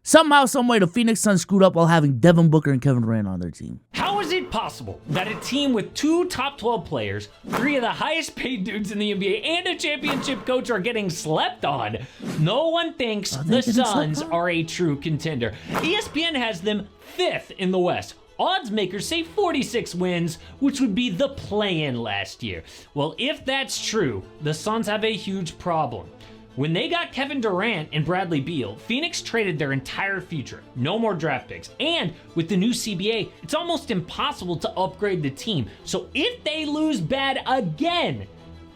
Somehow, someway, the Phoenix Suns screwed up while having Devin Booker and Kevin Durant on their team. How is it possible that a team with 2 top 12 players, 3 of the highest paid dudes in the NBA, and a championship coach are getting slept on? No one thinks the Suns are a true contender. ESPN has them 5th in the West. Odds makers say 46 wins, which would be the play-in last year. Well, if that's true, the Suns have a huge problem. When they got Kevin Durant and Bradley Beal, Phoenix traded their entire future. No more draft picks. And with the new CBA, it's almost impossible to upgrade the team. So if they lose bad again,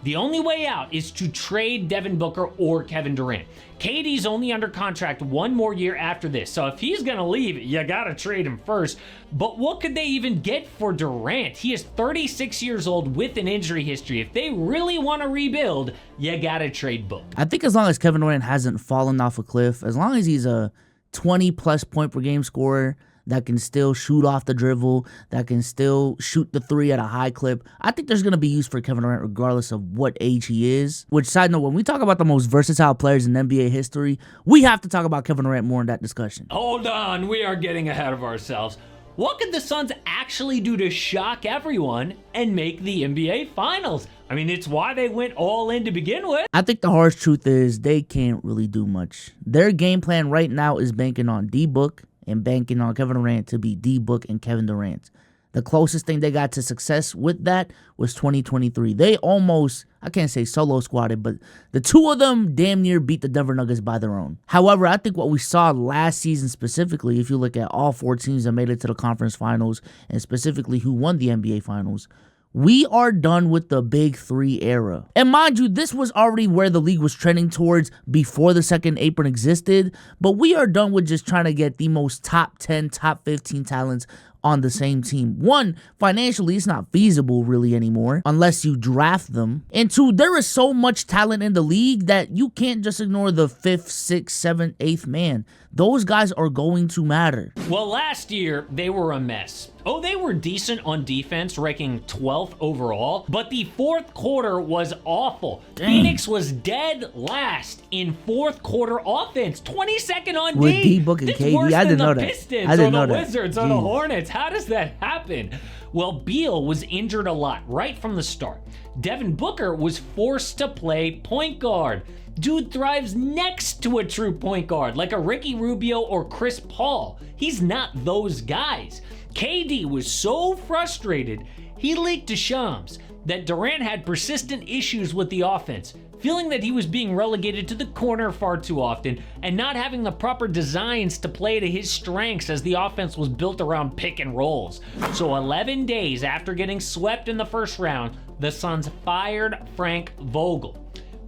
the only way out is to trade Devin Booker or Kevin Durant. KD's only under contract 1 more year after this, so if he's gonna leave, you gotta trade him first. But what could they even get for Durant? He is 36 years old with an injury history. If they really want to rebuild, you gotta trade Book. I think as long as Kevin Durant hasn't fallen off a cliff, as long as he's a 20-plus point per game scorer that can still shoot off the dribble, that can still shoot the 3 at a high clip, I think there's going to be use for Kevin Durant regardless of what age he is. Which, side note, when we talk about the most versatile players in NBA history, we have to talk about Kevin Durant more in that discussion. Hold on, we are getting ahead of ourselves. What could the Suns actually do to shock everyone and make the NBA Finals? I mean, it's why they went all in to begin with. I think the harsh truth is they can't really do much. Their game plan right now is banking on D-Book and banking on Kevin Durant to be D-Book and Kevin Durant. The closest thing they got to success with that was 2023. They almost, I can't say solo squatted, but the 2 of them damn near beat the Denver Nuggets by their own. However, I think what we saw last season specifically, if you look at all 4 teams that made it to the conference finals, and specifically who won the NBA Finals, we are done with the Big 3 era. And mind you, this was already where the league was trending towards before the second apron existed, but we are done with just trying to get the most top 10, top 15 talents on the same team. 1, financially, it's not feasible really anymore unless you draft them. And 2, there is so much talent in the league that you can't just ignore the 5th, 6th, 7th, 8th man. Those guys are going to matter. Well, last year, they were a mess. Oh, they were decent on defense, ranking 12th overall, but the 4th quarter was awful. Dang. Phoenix was dead last in 4th quarter offense, 22nd on With D. D-Book and That's KD, worse I than didn't know the that. Pistons I didn't or know the that. Wizards or the Jeez. Hornets. How does that happen? Well, Beal was injured a lot right from the start. Devin Booker was forced to play point guard. Dude thrives next to a true point guard, like a Ricky Rubio or Chris Paul. He's not those guys. KD was so frustrated, he leaked to Shams that Durant had persistent issues with the offense, feeling that he was being relegated to the corner far too often and not having the proper designs to play to his strengths as the offense was built around pick and rolls. So 11 days after getting swept in the first round, the Suns fired Frank Vogel.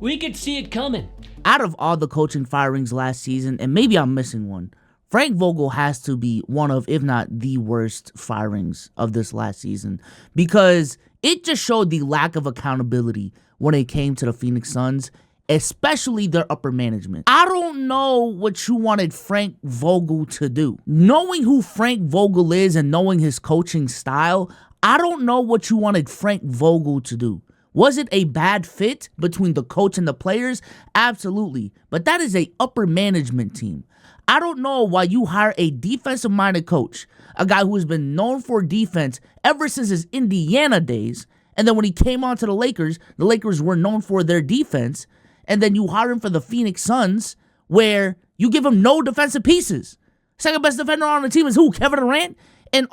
We could see it coming. Out of all the coaching firings last season, and maybe I'm missing one, Frank Vogel has to be one of, if not the worst firings of this last season, because it just showed the lack of accountability when it came to the Phoenix Suns, especially their upper management. I don't know what you wanted Frank Vogel to do. Knowing who Frank Vogel is and knowing his coaching style, I don't know what you wanted Frank Vogel to do. Was it a bad fit between the coach and the players? Absolutely. But that is a upper management team. I don't know why you hire a defensive-minded coach, a guy who has been known for defense ever since his Indiana days, and then when he came on to the Lakers were known for their defense, and then you hire him for the Phoenix Suns, where you give him no defensive pieces. Second best defender on the team is who? Kevin Durant? And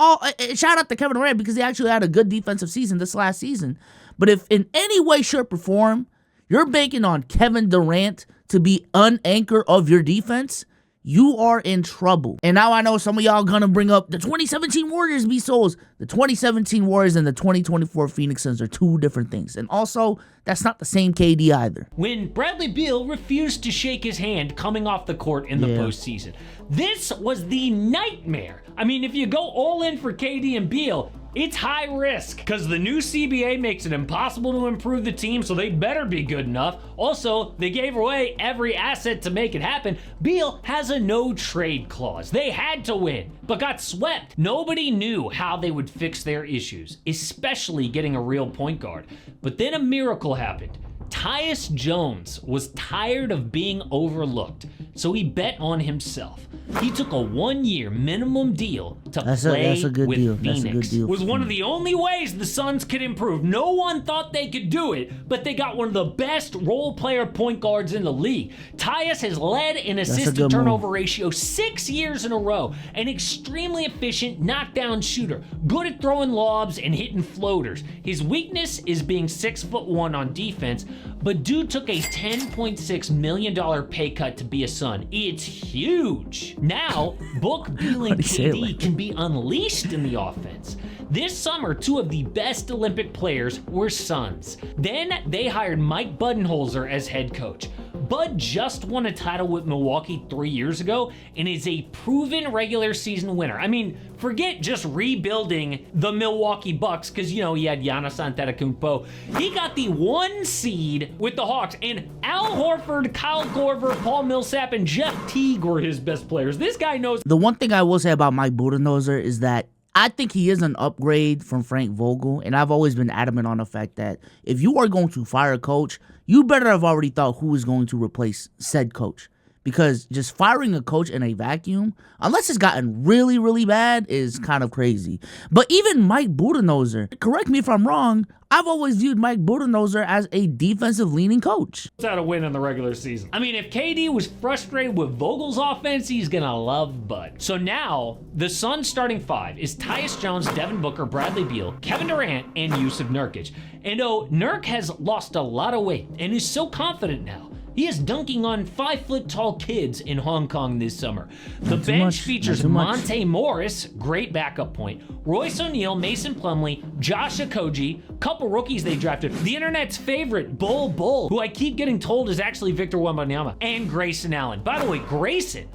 shout out to Kevin Durant because he actually had a good defensive season this last season. But if in any way, shape, or form, you're banking on Kevin Durant to be an anchor of your defense, you are in trouble. And now I know some of y'all gonna bring up the 2017 Warriors, BSOLZ. The 2017 Warriors and the 2024 Phoenix Suns are 2 different things. And also, that's not the same KD either. When Bradley Beal refused to shake his hand coming off the court in the postseason. This was the nightmare. I mean, if you go all in for KD and Beal, it's high risk because the new CBA makes it impossible to improve the team, so they better be good enough. Also, they gave away every asset to make it happen. Beal has a no trade clause. They had to win, but got swept. Nobody knew how they would fix their issues, especially getting a real point guard. But then a miracle happened. Tyus Jones was tired of being overlooked, so he bet on himself. He took a 1-year minimum deal to play with Phoenix. It was one of the only ways the Suns could improve. No one thought they could do it, but they got one of the best role player point guards in the league. Tyus has led in assist to turnover ratio 6 years in a row. An extremely efficient knockdown shooter, good at throwing lobs and hitting floaters. His weakness is being 6'1" on defense, but dude took a $10.6 million pay cut to be a Sun. It's huge. Now, Book, Beal, and KD can be unleashed in the offense. This summer, 2 of the best Olympic players were Suns. Then they hired Mike Budenholzer as head coach. Bud just won a title with Milwaukee 3 years ago and is a proven regular season winner. I mean, forget just rebuilding the Milwaukee Bucks because, you know, he had Giannis Antetokounmpo. He got the 1 seed with the Hawks, and Al Horford, Kyle Korver, Paul Millsap, and Jeff Teague were his best players. This guy knows. The one thing I will say about Mike Budenholzer is that I think he is an upgrade from Frank Vogel, and I've always been adamant on the fact that if you are going to fire a coach, you better have already thought who is going to replace said coach. Because just firing a coach in a vacuum, unless it's gotten really, really bad, is kind of crazy. But even Mike Budenholzer, correct me if I'm wrong, I've always viewed Mike Budenholzer as a defensive-leaning coach. It's how to win in the regular season. I mean, if KD was frustrated with Vogel's offense, he's gonna love Bud. So now, the Suns' starting 5 is Tyus Jones, Devin Booker, Bradley Beal, Kevin Durant, and Jusuf Nurkic. And Nurk has lost a lot of weight and is so confident now. He is dunking on 5-foot-tall kids in Hong Kong this summer. The bench features Monte Morris, great backup point, Royce O'Neal, Mason Plumlee, Josh Okogie, couple rookies they drafted, the internet's favorite, Bull, who I keep getting told is actually Victor Wembanyama, and Grayson Allen. By the way, Grayson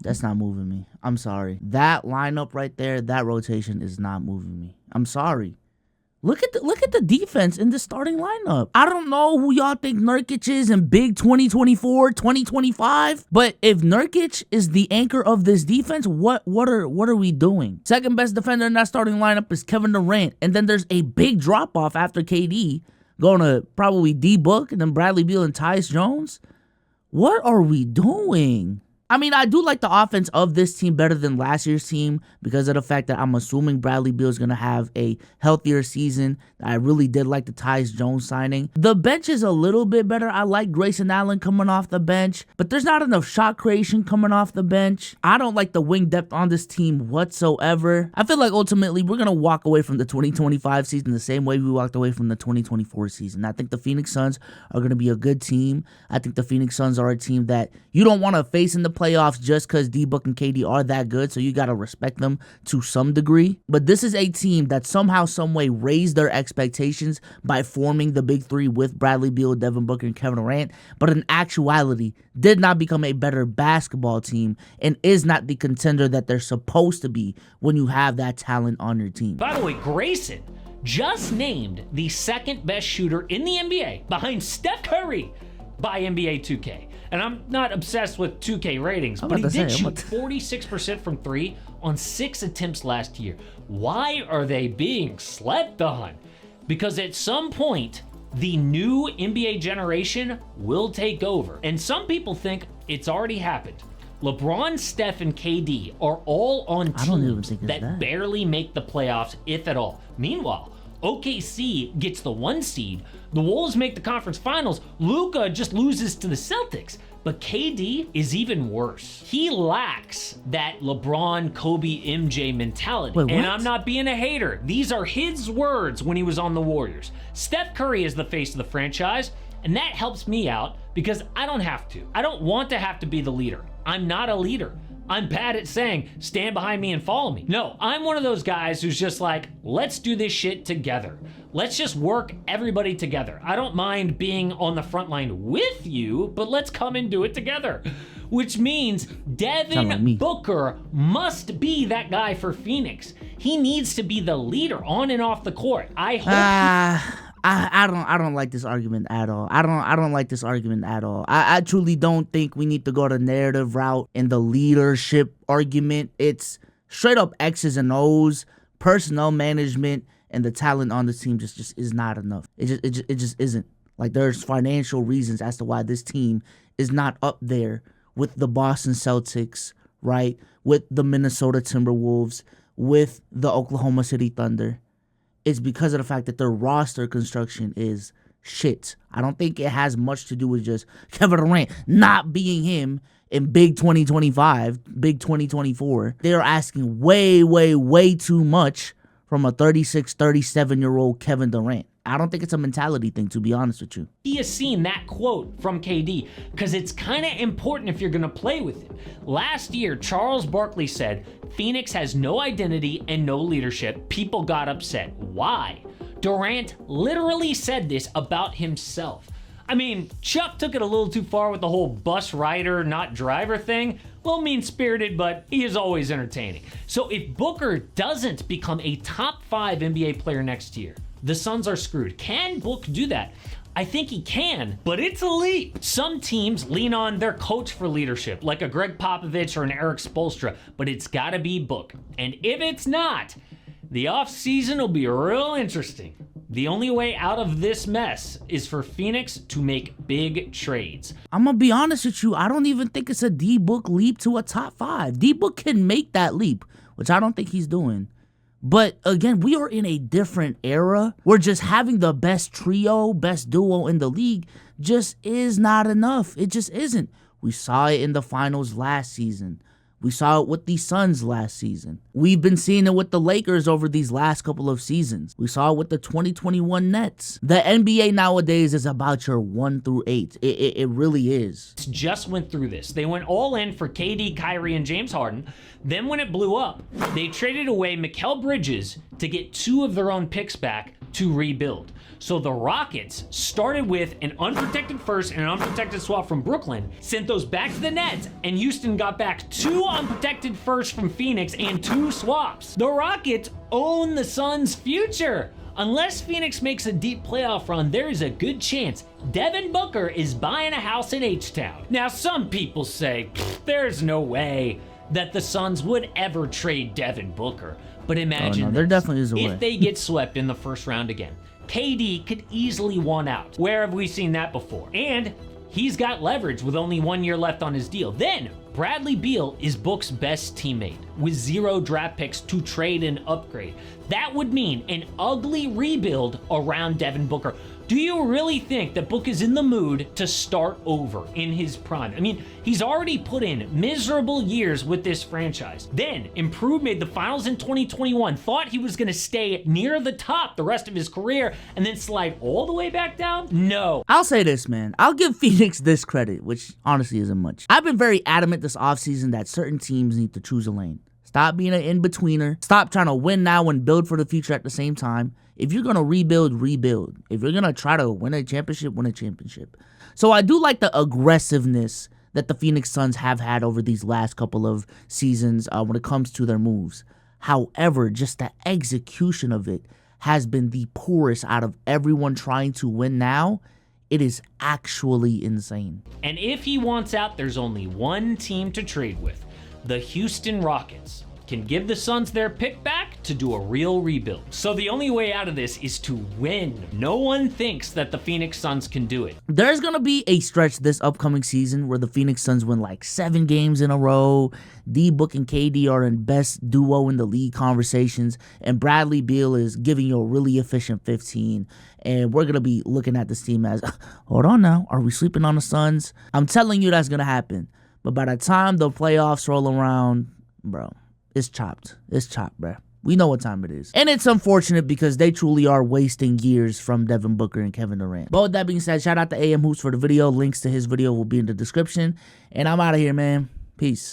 that's not moving me. I'm sorry. That lineup right there, that rotation is not moving me. I'm sorry. Look at the defense in the starting lineup. I don't know who y'all think Nurkic is in big 2024, 2025, but if Nurkic is the anchor of this defense, what are we doing? Second best defender in that starting lineup is Kevin Durant, and then there's a big drop off after KD, going to probably D-Book and then Bradley Beal and Tyus Jones. What are we doing? I mean, I do like the offense of this team better than last year's team because of the fact that I'm assuming Bradley Beal is going to have a healthier season. I really did like the Tyus Jones signing. The bench is a little bit better. I like Grayson Allen coming off the bench, but there's not enough shot creation coming off the bench. I don't like the wing depth on this team whatsoever. I feel like ultimately we're going to walk away from the 2025 season the same way we walked away from the 2024 season. I think the Phoenix Suns are going to be a good team. I think the Phoenix Suns are a team that you don't want to face in the playoffs just because D-Book and KD are that good, so you got to respect them to some degree. But this is a team that somehow, someway raised their expectations by forming the big 3 with Bradley Beal, Devin Booker, and Kevin Durant, but in actuality did not become a better basketball team and is not the contender that they're supposed to be when you have that talent on your team. By the way, Grayson just named the second best shooter in the NBA behind Steph Curry by NBA 2K. And I'm not obsessed with 2K ratings, but he did shoot 46% from 3 on 6 attempts last year. Why are they being slept on? Because at some point, the new NBA generation will take over. And some people think it's already happened. LeBron, Steph, and KD are all on teams that barely make the playoffs, if at all. Meanwhile, OKC gets the 1 seed. The Wolves make the conference finals. Luka just loses to the Celtics. But KD is even worse. He lacks that LeBron, Kobe, MJ mentality. Wait, and I'm not being a hater. These are his words when he was on the Warriors. Steph Curry is the face of the franchise, and that helps me out because I don't have to. I don't want to have to be the leader. I'm not a leader. I'm bad at saying, stand behind me and follow me. No, I'm one of those guys who's just like, let's do this shit together. Let's just work everybody together. I don't mind being on the front line with you, but let's come and do it together. Which means Devin Booker must be that guy for Phoenix. He needs to be the leader on and off the court. I hope I don't like this argument at all. I don't like this argument at all. I truly don't think we need to go the narrative route in the leadership argument. It's straight up X's and O's, personnel management, and the talent on the team just is not enough. It just isn't. Like, there's financial reasons as to why this team is not up there with the Boston Celtics, right? With the Minnesota Timberwolves, with the Oklahoma City Thunder. It's because of the fact that their roster construction is shit. I don't think it has much to do with just Kevin Durant not being him in big 2025, big 2024. They're asking way, way, way too much from a 36, 37-year-old Kevin Durant. I don't think it's a mentality thing, to be honest with you. He has seen that quote from KD because it's kind of important if you're going to play with him. Last year, Charles Barkley said, Phoenix has no identity and no leadership. People got upset. Why? Durant literally said this about himself. I mean, Chuck took it a little too far with the whole bus rider, not driver thing. A little mean-spirited, but he is always entertaining. So if Booker doesn't become a top 5 NBA player next year, the Suns are screwed. Can Book do that? I think he can, but it's a leap. Some teams lean on their coach for leadership, like a Greg Popovich or an Eric Spoelstra, but it's gotta be Book. And if it's not, the offseason will be real interesting. The only way out of this mess is for Phoenix to make big trades. I'm gonna be honest with you, I don't even think it's a D-Book leap to a top 5. D-Book can make that leap, which I don't think he's doing. But again, we are in a different era. We're just having the best trio, best duo in the league just is not enough. It just isn't. We saw it in the finals last season. We saw it with the Suns last season. We've been seeing it with the Lakers over these last couple of seasons. We saw it with the 2021 Nets. The NBA nowadays is about your 1 through 8. It really is. Just went through this. They went all in for KD, Kyrie, and James Harden. Then when it blew up, they traded away Mikal Bridges to get 2 of their own picks back to rebuild. So the Rockets started with an unprotected first and an unprotected swap from Brooklyn, sent those back to the Nets, and Houston got back 2 unprotected firsts from Phoenix and 2 swaps. The Rockets own the Suns' future. Unless Phoenix makes a deep playoff run, there is a good chance Devin Booker is buying a house in H-Town. Now, some people say, there's no way that the Suns would ever trade Devin Booker. But imagine there definitely is a way. If they get swept in the first round again, KD could easily want out. Where have we seen that before? And he's got leverage with only 1 year left on his deal. Then Bradley Beal is Book's best teammate with 0 draft picks to trade and upgrade. That would mean an ugly rebuild around Devin Booker. Do you really think that Book is in the mood to start over in his prime? I mean, he's already put in miserable years with this franchise. Then, improved, made the finals in 2021, thought he was going to stay near the top the rest of his career, and then slide all the way back down? No. I'll say this, man. I'll give Phoenix this credit, which honestly isn't much. I've been very adamant this offseason that certain teams need to choose a lane. Stop being an in-betweener. Stop trying to win now and build for the future at the same time. If you're going to rebuild, rebuild. If you're going to try to win a championship, win a championship. So I do like the aggressiveness that the Phoenix Suns have had over these last couple of seasons when it comes to their moves. However, just the execution of it has been the poorest out of everyone trying to win now. It is actually insane. And if he wants out, there's only one team to trade with. The Houston Rockets can give the Suns their pick back to do a real rebuild. So the only way out of this is to win. No one thinks that the Phoenix Suns can do it. There's going to be a stretch this upcoming season where the Phoenix Suns win like 7 games in a row. D-Book and KD are in best duo in the league conversations. And Bradley Beal is giving you a really efficient 15. And we're going to be looking at this team as, hold on now, are we sleeping on the Suns? I'm telling you that's going to happen. But by the time the playoffs roll around, bro, it's chopped. It's chopped, bro. We know what time it is. And it's unfortunate because they truly are wasting years from Devin Booker and Kevin Durant. But with that being said, shout out to AM Hoops for the video. Links to his video will be in the description. And I'm out of here, man. Peace.